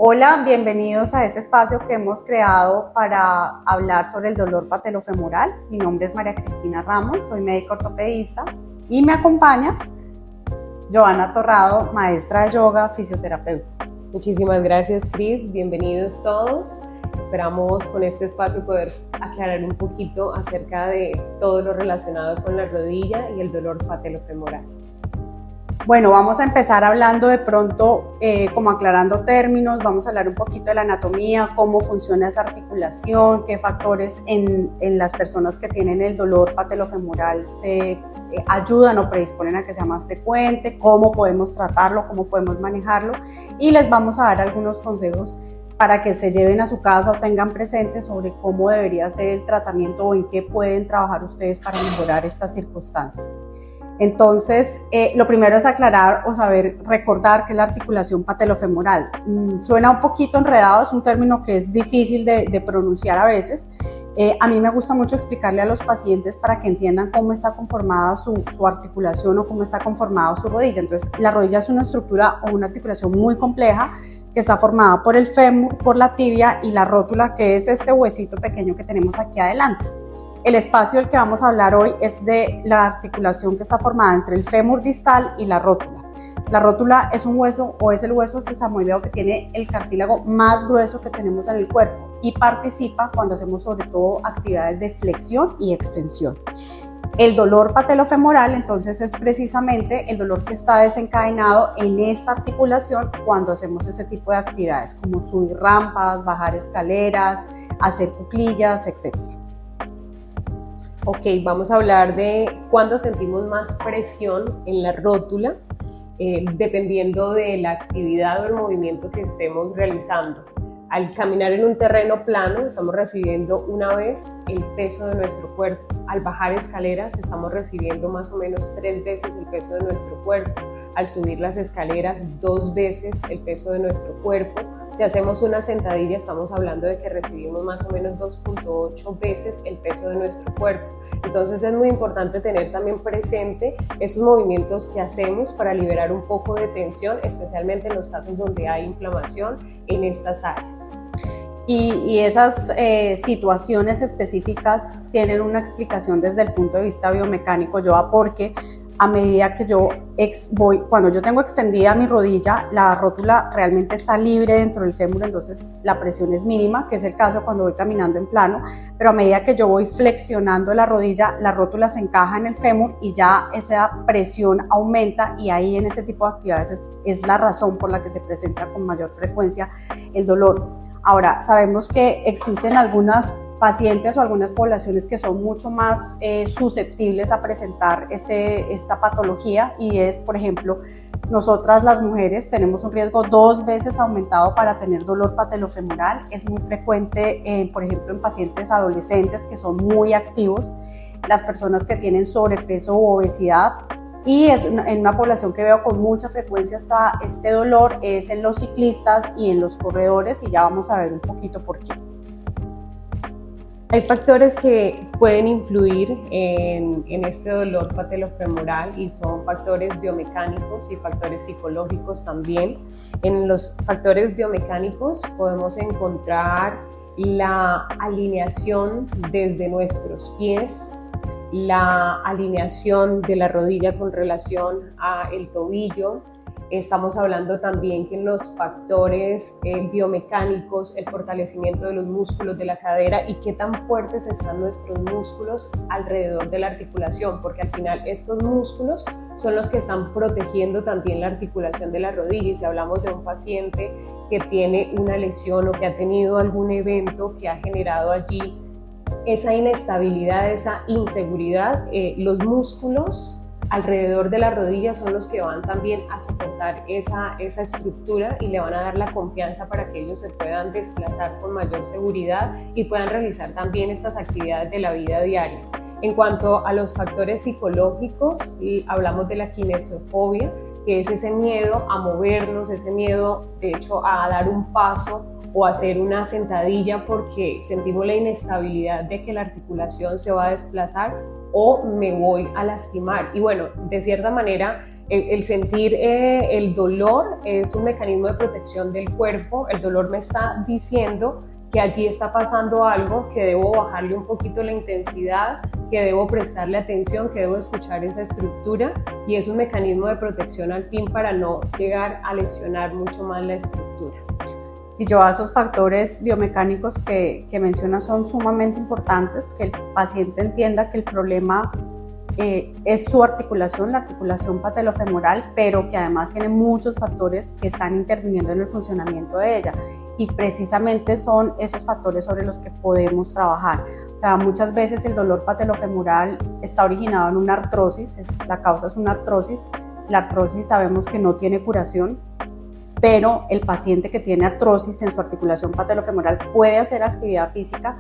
Hola, bienvenidos a este espacio que hemos creado para hablar sobre el dolor patelofemoral. Mi nombre es María Cristina Ramos, soy médico ortopedista y me acompaña Joana Torrado, maestra de yoga, fisioterapeuta. Muchísimas gracias, Cris. Bienvenidos todos. Esperamos con este espacio poder aclarar un poquito acerca de todo lo relacionado con la rodilla y el dolor patelofemoral. Bueno, vamos a empezar hablando de pronto, como aclarando términos, vamos a hablar un poquito de la anatomía, cómo funciona esa articulación, qué factores en las personas que tienen el dolor patelofemoral se ayudan o predisponen a que sea más frecuente, cómo podemos tratarlo, cómo podemos manejarlo, y les vamos a dar algunos consejos para que se lleven a su casa o tengan presente sobre cómo debería ser el tratamiento o en qué pueden trabajar ustedes para mejorar esta circunstancia. Entonces, lo primero es aclarar o recordar que es la articulación patelofemoral. Suena un poquito enredado, es un término que es difícil de pronunciar a veces. A mí me gusta mucho explicarle a los pacientes para que entiendan cómo está conformada su articulación o cómo está conformada su rodilla. Entonces, la rodilla es una estructura o una articulación muy compleja que está formada por el fémur, por la tibia y la rótula, que es este huesito pequeño que tenemos aquí adelante. El espacio del que vamos a hablar hoy es de la articulación que está formada entre el fémur distal y la rótula. La rótula es un hueso o es el hueso sesamoideo que tiene el cartílago más grueso que tenemos en el cuerpo y participa cuando hacemos sobre todo actividades de flexión y extensión. El dolor patelofemoral entonces es precisamente el dolor que está desencadenado en esta articulación cuando hacemos ese tipo de actividades como subir rampas, bajar escaleras, hacer cuclillas, etc. Ok, vamos a hablar de cuándo sentimos más presión en la rótula, dependiendo de la actividad o el movimiento que estemos realizando. Al caminar en un terreno plano, estamos recibiendo una vez el peso de nuestro cuerpo. Al bajar escaleras, estamos recibiendo más o menos 3 veces el peso de nuestro cuerpo. Al subir las escaleras, 2 veces el peso de nuestro cuerpo. Si hacemos una sentadilla, estamos hablando de que recibimos más o menos 2.8 veces el peso de nuestro cuerpo. Entonces es muy importante tener también presente esos movimientos que hacemos para liberar un poco de tensión, especialmente en los casos donde hay inflamación en estas áreas. Y esas situaciones específicas tienen una explicación desde el punto de vista biomecánico, porque a medida que cuando yo tengo extendida mi rodilla, la rótula realmente está libre dentro del fémur, entonces la presión es mínima, que es el caso cuando voy caminando en plano, pero a medida que yo voy flexionando la rodilla, la rótula se encaja en el fémur y ya esa presión aumenta, y ahí en ese tipo de actividades es la razón por la que se presenta con mayor frecuencia el dolor. Ahora, sabemos que existen algunas pacientes o algunas poblaciones que son mucho más susceptibles a presentar esta patología, y es, por ejemplo, nosotras las mujeres tenemos un riesgo 2 veces aumentado para tener dolor patelofemoral. Es muy frecuente, por ejemplo, en pacientes adolescentes que son muy activos, las personas que tienen sobrepeso u obesidad, y en una población que veo con mucha frecuencia este dolor es en los ciclistas y en los corredores, y ya vamos a ver un poquito por qué. Hay factores que pueden influir en este dolor patelofemoral y son factores biomecánicos y factores psicológicos también. En los factores biomecánicos podemos encontrar la alineación desde nuestros pies, la alineación de la rodilla con relación al tobillo. Estamos hablando también que en los factores biomecánicos, el fortalecimiento de los músculos de la cadera y qué tan fuertes están nuestros músculos alrededor de la articulación, porque al final estos músculos son los que están protegiendo también la articulación de la rodilla. Y si hablamos de un paciente que tiene una lesión o que ha tenido algún evento que ha generado allí esa inestabilidad, esa inseguridad, los músculos alrededor de la rodilla son los que van también a soportar esa estructura y le van a dar la confianza para que ellos se puedan desplazar con mayor seguridad y puedan realizar también estas actividades de la vida diaria. En cuanto a los factores psicológicos, hablamos de la kinesiofobia, que es ese miedo a movernos, ese miedo de hecho a dar un paso o hacer una sentadilla porque sentimos la inestabilidad de que la articulación se va a desplazar o me voy a lastimar. Y bueno, de cierta manera El sentir el dolor es un mecanismo de protección del cuerpo. El dolor me está diciendo que allí está pasando algo, que debo bajarle un poquito la intensidad, que debo prestarle atención, que debo escuchar esa estructura, y es un mecanismo de protección al fin para no llegar a lesionar mucho más la estructura. Y yo a esos factores biomecánicos que mencionas son sumamente importantes, que el paciente entienda que el problema es su articulación, la articulación patelofemoral, pero que además tiene muchos factores que están interviniendo en el funcionamiento de ella, y precisamente son esos factores sobre los que podemos trabajar. O sea, muchas veces el dolor patelofemoral está originado en una artrosis, la causa es una artrosis. La artrosis sabemos que no tiene curación, pero el paciente que tiene artrosis en su articulación patelofemoral puede hacer actividad física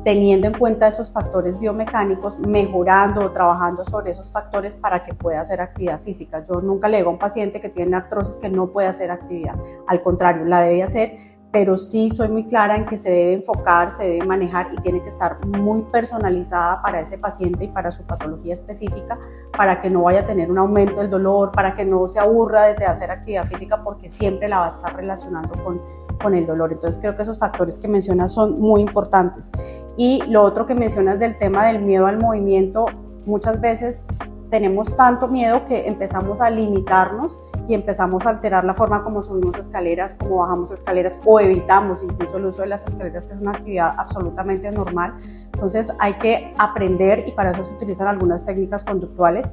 teniendo en cuenta esos factores biomecánicos, mejorando o trabajando sobre esos factores para que pueda hacer actividad física. Yo nunca le digo a un paciente que tiene artrosis que no puede hacer actividad, al contrario, la debe hacer, pero sí soy muy clara en que se debe enfocar, se debe manejar y tiene que estar muy personalizada para ese paciente y para su patología específica, para que no vaya a tener un aumento del dolor, para que no se aburra de hacer actividad física, porque siempre la va a estar relacionando con el dolor. Entonces creo que esos factores que mencionas son muy importantes. Y lo otro que mencionas del tema del miedo al movimiento, muchas veces tenemos tanto miedo que empezamos a limitarnos y empezamos a alterar la forma como subimos escaleras, como bajamos escaleras, o evitamos incluso el uso de las escaleras, que es una actividad absolutamente normal. Entonces hay que aprender, y para eso se utilizan algunas técnicas conductuales,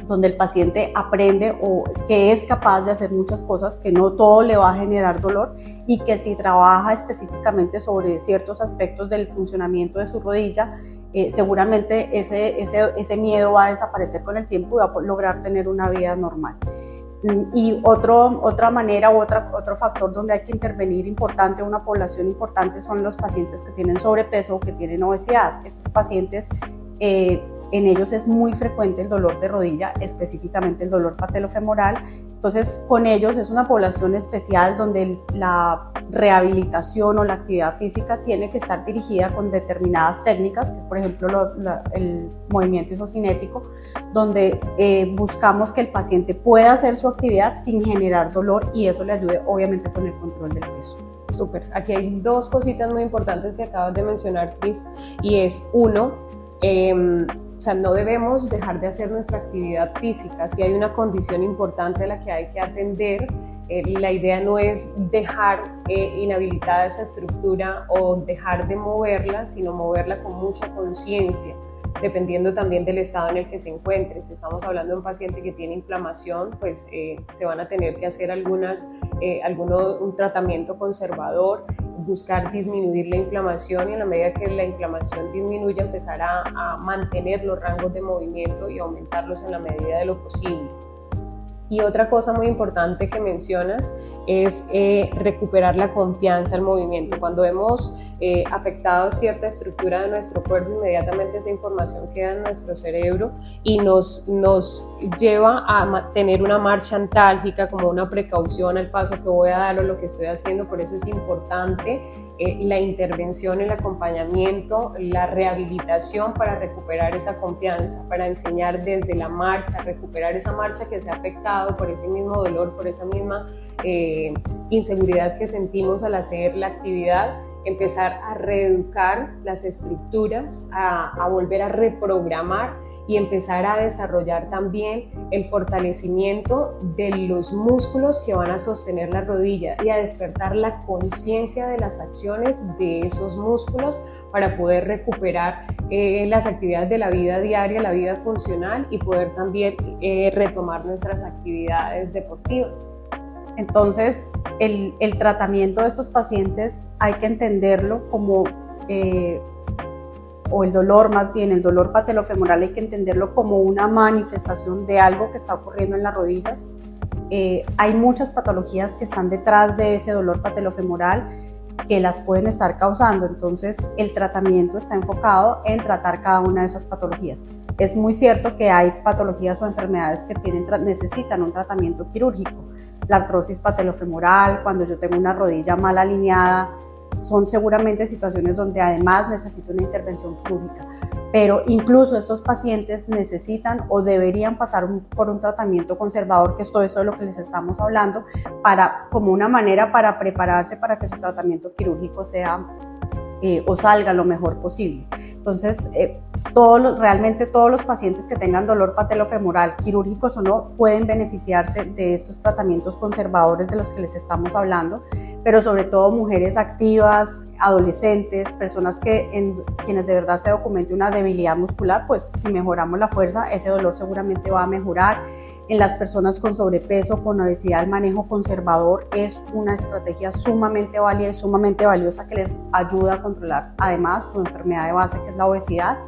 donde el paciente aprende o que es capaz de hacer muchas cosas, que no todo le va a generar dolor, y que si trabaja específicamente sobre ciertos aspectos del funcionamiento de su rodilla, seguramente ese miedo va a desaparecer con el tiempo y va a lograr tener una vida normal. Y otra manera u otro factor donde hay que intervenir importante, una población importante, son los pacientes que tienen sobrepeso o que tienen obesidad. Estos pacientes, en ellos es muy frecuente el dolor de rodilla, específicamente el dolor patelofemoral. Entonces, con ellos es una población especial donde la rehabilitación o la actividad física tiene que estar dirigida con determinadas técnicas, que es por ejemplo el movimiento isocinético, donde buscamos que el paciente pueda hacer su actividad sin generar dolor, y eso le ayude obviamente con el control del peso. Súper. Aquí hay dos cositas muy importantes que acabas de mencionar, Cris, y es uno, o sea, no debemos dejar de hacer nuestra actividad física. Si hay una condición importante a la que hay que atender, la idea no es dejar inhabilitada esa estructura o dejar de moverla, sino moverla con mucha conciencia, dependiendo también del estado en el que se encuentre. Si estamos hablando de un paciente que tiene inflamación, pues se van a tener que hacer un tratamiento conservador, buscar disminuir la inflamación, y en la medida que la inflamación disminuya, empezar a mantener los rangos de movimiento y aumentarlos en la medida de lo posible. Y otra cosa muy importante que mencionas es recuperar la confianza al movimiento. Cuando hemos afectado cierta estructura de nuestro cuerpo, inmediatamente esa información queda en nuestro cerebro y nos lleva a tener una marcha antálgica, como una precaución al paso que voy a dar o lo que estoy haciendo. Por eso es importante la intervención, el acompañamiento, la rehabilitación para recuperar esa confianza, para enseñar desde la marcha, recuperar esa marcha que se ha afectado por ese mismo dolor, por esa misma inseguridad que sentimos al hacer la actividad, empezar a reeducar las estructuras, a volver a reprogramar y empezar a desarrollar también el fortalecimiento de los músculos que van a sostener la rodilla y a despertar la conciencia de las acciones de esos músculos para poder recuperar las actividades de la vida diaria, la vida funcional, y poder también retomar nuestras actividades deportivas. Entonces, el tratamiento de estos pacientes hay que entenderlo como, o el dolor más bien, el dolor patelofemoral hay que entenderlo como una manifestación de algo que está ocurriendo en las rodillas. Hay muchas patologías que están detrás de ese dolor patelofemoral que las pueden estar causando, entonces el tratamiento está enfocado en tratar cada una de esas patologías. Es muy cierto que hay patologías o enfermedades que necesitan un tratamiento quirúrgico. La artrosis patelofemoral, cuando yo tengo una rodilla mal alineada, son seguramente situaciones donde además necesita una intervención quirúrgica, pero incluso estos pacientes necesitan o deberían pasar por un tratamiento conservador, que es todo eso de lo que les estamos hablando, como una manera para prepararse para que su tratamiento quirúrgico sea o salga lo mejor posible. Entonces, realmente todos los pacientes que tengan dolor patelofemoral, quirúrgicos o no, pueden beneficiarse de estos tratamientos conservadores de los que les estamos hablando, pero sobre todo mujeres activas, adolescentes, personas en quienes de verdad se documente una debilidad muscular, pues si mejoramos la fuerza, ese dolor seguramente va a mejorar. En las personas con sobrepeso, con obesidad, el manejo conservador es una estrategia sumamente válida y sumamente valiosa que les ayuda a controlar además su enfermedad de base, que es la obesidad.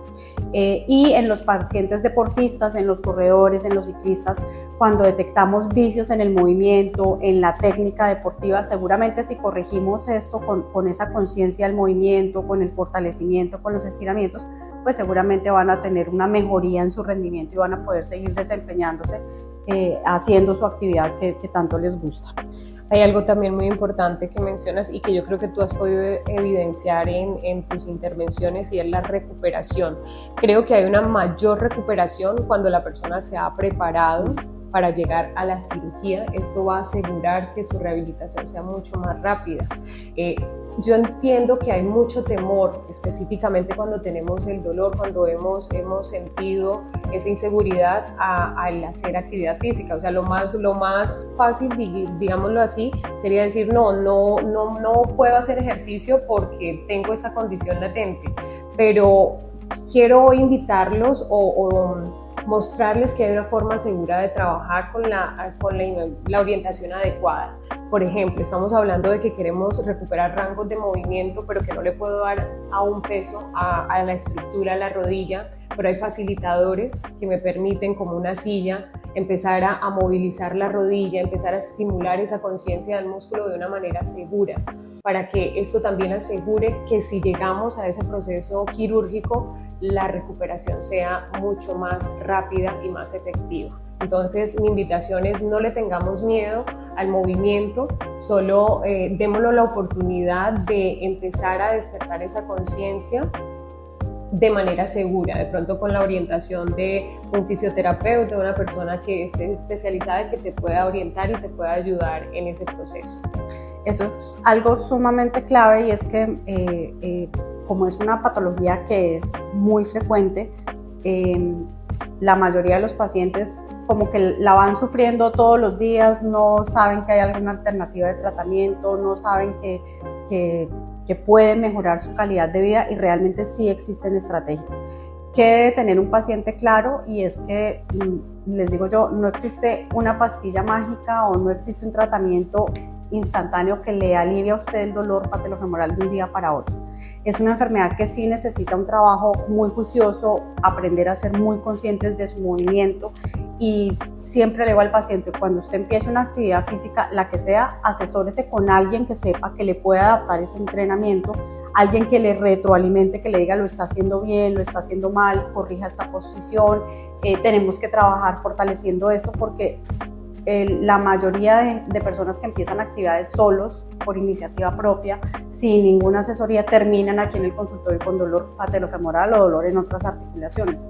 Y en los pacientes deportistas, en los corredores, en los ciclistas, cuando detectamos vicios en el movimiento, en la técnica deportiva, seguramente si corregimos esto con esa conciencia del movimiento, con el fortalecimiento, con los estiramientos, pues seguramente van a tener una mejoría en su rendimiento y van a poder seguir desempeñándose, haciendo su actividad que tanto les gusta. Hay algo también muy importante que mencionas y que yo creo que tú has podido evidenciar en tus intervenciones, y es la recuperación. Creo que hay una mayor recuperación cuando la persona se ha preparado para llegar a la cirugía. Esto va a asegurar que su rehabilitación sea mucho más rápida. Yo entiendo que hay mucho temor, específicamente cuando tenemos el dolor, cuando hemos sentido esa inseguridad al hacer actividad física. O sea, lo más fácil, digámoslo así, sería decir no puedo hacer ejercicio porque tengo esta condición latente. Pero quiero invitarlos o mostrarles que hay una forma segura de trabajar con la orientación adecuada. Por ejemplo, estamos hablando de que queremos recuperar rangos de movimiento, pero que no le puedo dar a un peso a la estructura, a la rodilla, pero hay facilitadores que me permiten, como una silla, empezar a movilizar la rodilla, empezar a estimular esa conciencia del músculo de una manera segura, para que esto también asegure que si llegamos a ese proceso quirúrgico, la recuperación sea mucho más rápida y más efectiva. Entonces, mi invitación es: no le tengamos miedo al movimiento, solo démosle la oportunidad de empezar a despertar esa conciencia de manera segura, de pronto con la orientación de un fisioterapeuta, una persona que esté especializada y que te pueda orientar y te pueda ayudar en ese proceso. Eso es algo sumamente clave, y es que como es una patología que es muy frecuente, la mayoría de los pacientes como que la van sufriendo todos los días, no saben que hay alguna alternativa de tratamiento, no saben que pueden mejorar su calidad de vida, y realmente sí existen estrategias. Que debe tener un paciente claro, y es que, les digo yo, no existe una pastilla mágica o no existe un tratamiento instantáneo que le alivie a usted el dolor patelofemoral de un día para otro. Es una enfermedad que sí necesita un trabajo muy juicioso, aprender a ser muy conscientes de su movimiento, y siempre le digo al paciente: cuando usted empiece una actividad física, la que sea, asesórese con alguien que sepa que le pueda adaptar ese entrenamiento, alguien que le retroalimente, que le diga: lo está haciendo bien, lo está haciendo mal, corrija esta posición, tenemos que trabajar fortaleciendo esto, porque la mayoría de personas que empiezan actividades solos, por iniciativa propia, sin ninguna asesoría, terminan aquí en el consultorio con dolor patelofemoral o dolor en otras articulaciones.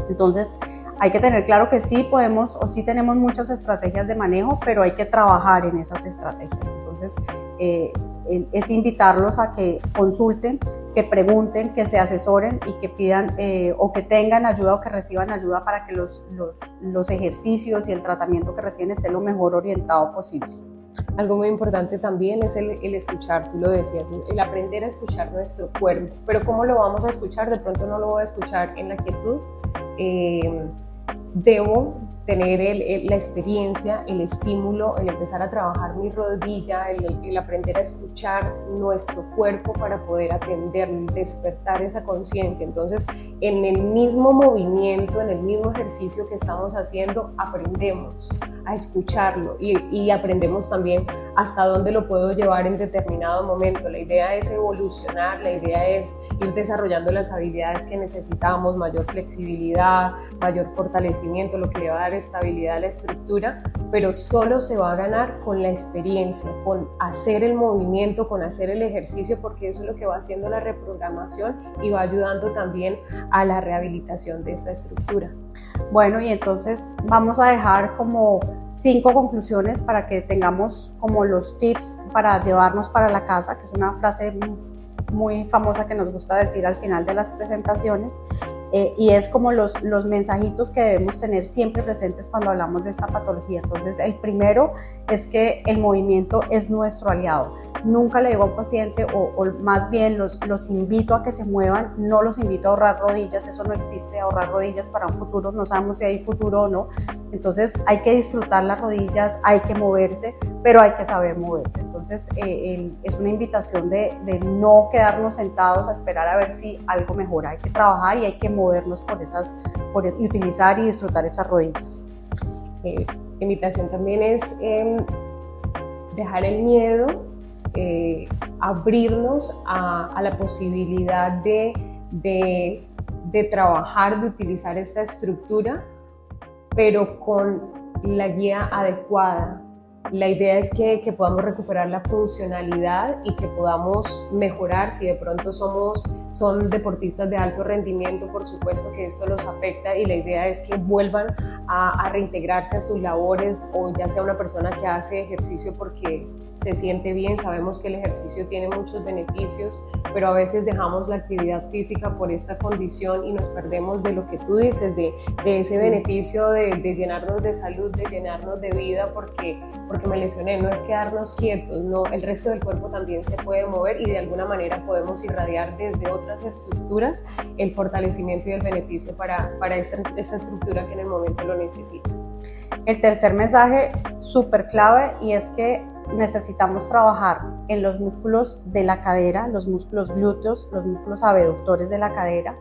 Entonces, hay que tener claro que sí podemos o sí tenemos muchas estrategias de manejo, pero hay que trabajar en esas estrategias. Entonces, es invitarlos a que consulten, que pregunten, que se asesoren y que pidan o que tengan ayuda o que reciban ayuda para que los ejercicios y el tratamiento que reciben esté lo mejor orientado posible. Algo muy importante también es el escuchar, tú lo decías, el aprender a escuchar nuestro cuerpo. Pero ¿cómo lo vamos a escuchar? De pronto no lo voy a escuchar en la quietud. Debo tener la experiencia, el estímulo, el empezar a trabajar mi rodilla, el aprender a escuchar nuestro cuerpo para poder atender, despertar esa conciencia. Entonces, en el mismo movimiento, en el mismo ejercicio que estamos haciendo, aprendemos a escucharlo y aprendemos también hasta dónde lo puedo llevar en determinado momento. La idea es evolucionar, la idea es ir desarrollando las habilidades que necesitamos, mayor flexibilidad, mayor fortalecimiento, lo que le va a dar estabilidad a la estructura, pero solo se va a ganar con la experiencia, con hacer el movimiento, con hacer el ejercicio, porque eso es lo que va haciendo la reprogramación y va ayudando también a la rehabilitación de esta estructura. Bueno, y entonces vamos a dejar como 5 conclusiones para que tengamos como los tips para llevarnos para la casa, que es una frase muy famosa que nos gusta decir al final de las presentaciones, y es como los mensajitos que debemos tener siempre presentes cuando hablamos de esta patología. Entonces, el primero es que el movimiento es nuestro aliado. Nunca le digo a un paciente, o más bien los invito a que se muevan, no los invito a ahorrar rodillas, eso no existe, ahorrar rodillas para un futuro, no sabemos si hay futuro o no. Entonces hay que disfrutar las rodillas, hay que moverse, pero hay que saber moverse. Entonces es una invitación de no quedarnos sentados a esperar a ver si algo mejora, hay que trabajar y hay que movernos y utilizar y disfrutar esas rodillas. La invitación también es dejar el miedo, abrirnos a la posibilidad de trabajar, de utilizar esta estructura, pero con la guía adecuada. La idea es que podamos recuperar la funcionalidad y que podamos mejorar. Si de pronto son deportistas de alto rendimiento, por supuesto que esto los afecta, y la idea es que vuelvan a reintegrarse a sus labores, o ya sea una persona que hace ejercicio porque se siente bien. Sabemos que el ejercicio tiene muchos beneficios, pero a veces dejamos la actividad física por esta condición y nos perdemos de lo que tú dices, de ese beneficio de llenarnos de salud, de llenarnos de vida, porque me lesioné. No es quedarnos quietos, no, el resto del cuerpo también se puede mover, y de alguna manera podemos irradiar desde otras estructuras el fortalecimiento y el beneficio para esta estructura que en el momento lo necesita. El tercer mensaje súper clave, y es que necesitamos trabajar en los músculos de la cadera, los músculos glúteos, los músculos abductores de la cadera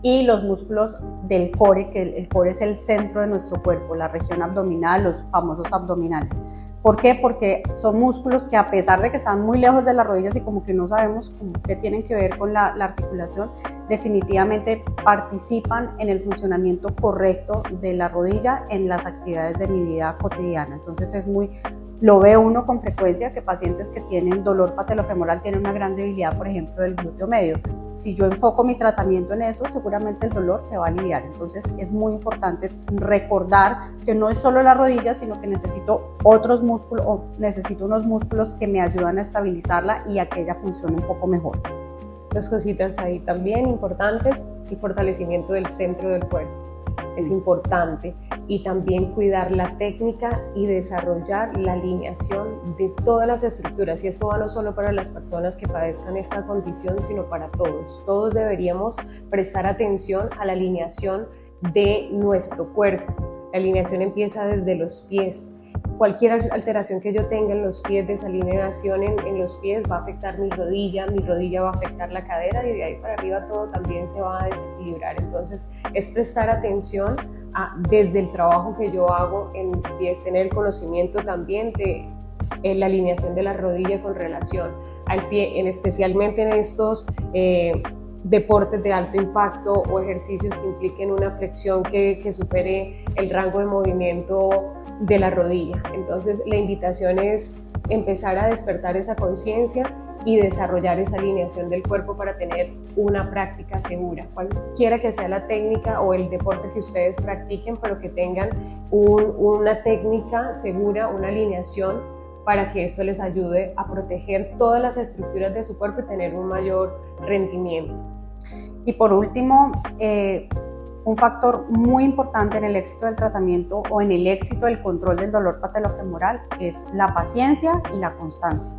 y los músculos del core, que el core es el centro de nuestro cuerpo, la región abdominal, los famosos abdominales. ¿Por qué? Porque son músculos que, a pesar de que están muy lejos de las rodillas y como que no sabemos qué tienen que ver con la articulación, definitivamente participan en el funcionamiento correcto de la rodilla en las actividades de mi vida cotidiana. Entonces lo ve uno con frecuencia, que pacientes que tienen dolor patelofemoral tienen una gran debilidad, por ejemplo, del glúteo medio. Si yo enfoco mi tratamiento en eso, seguramente el dolor se va a aliviar. Entonces es muy importante recordar que no es solo la rodilla, sino que necesito otros músculos, o necesito unos músculos que me ayudan a estabilizarla y a que ella funcione un poco mejor. Dos cositas ahí también importantes: el fortalecimiento del centro del cuerpo es importante, y también cuidar la técnica y desarrollar la alineación de todas las estructuras. Y esto va no solo para las personas que padezcan esta condición, sino para todos. Todos deberíamos prestar atención a la alineación de nuestro cuerpo. La alineación empieza desde los pies. Cualquier alteración que yo tenga en los pies, desalineación en los pies, va a afectar mi rodilla va a afectar la cadera, y de ahí para arriba todo también se va a desequilibrar. Entonces es prestar atención desde el trabajo que yo hago en mis pies, tener el conocimiento también de la alineación de la rodilla con relación al pie, especialmente en estos deportes de alto impacto o ejercicios que impliquen una flexión que supere el rango de movimiento de la rodilla. Entonces la invitación es empezar a despertar esa conciencia y desarrollar esa alineación del cuerpo para tener una práctica segura, cualquiera que sea la técnica o el deporte que ustedes practiquen, pero que tengan una técnica segura, una alineación, para que esto les ayude a proteger todas las estructuras de su cuerpo y tener un mayor rendimiento. Y por último, un factor muy importante en el éxito del tratamiento o en el éxito del control del dolor patelofemoral es la paciencia y la constancia.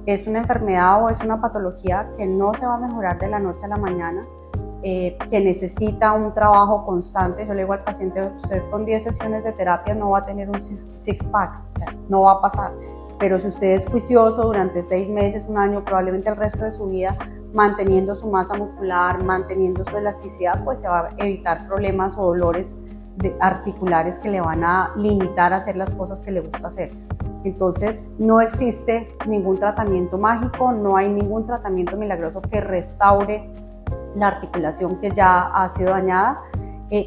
Es una enfermedad o es una patología que no se va a mejorar de la noche a la mañana, que necesita un trabajo constante. Yo le digo al paciente: usted con 10 sesiones de terapia no va a tener un six-pack, o sea, no va a pasar. Pero si usted es juicioso durante 6 meses, un año, probablemente el resto de su vida, manteniendo su masa muscular, manteniendo su elasticidad, pues se va a evitar problemas o dolores articulares que le van a limitar a hacer las cosas que le gusta hacer. Entonces no existe ningún tratamiento mágico, no hay ningún tratamiento milagroso que restaure la articulación que ya ha sido dañada.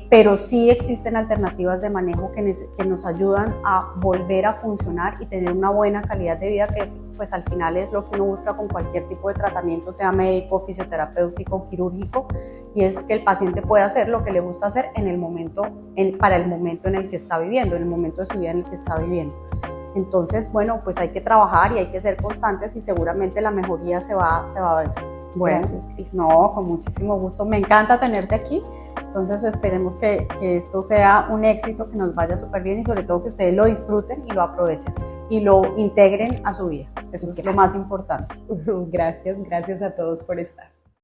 pero sí existen alternativas de manejo que nos ayudan a volver a funcionar y tener una buena calidad de vida, que pues al final es lo que uno busca con cualquier tipo de tratamiento, sea médico, fisioterapéutico, quirúrgico, y es que el paciente pueda hacer lo que le gusta hacer en el momento, para el momento en el que está viviendo, en el momento de su vida en el que está viviendo. Entonces, bueno, pues hay que trabajar y hay que ser constantes y seguramente la mejoría se va a ver. Bueno, Gracias, Cris. no, con muchísimo gusto. Me encanta tenerte aquí. Entonces esperemos que esto sea un éxito, que nos vaya súper bien y sobre todo que ustedes lo disfruten y lo aprovechen y lo integren a su vida. Eso es lo más importante. Gracias a todos por estar.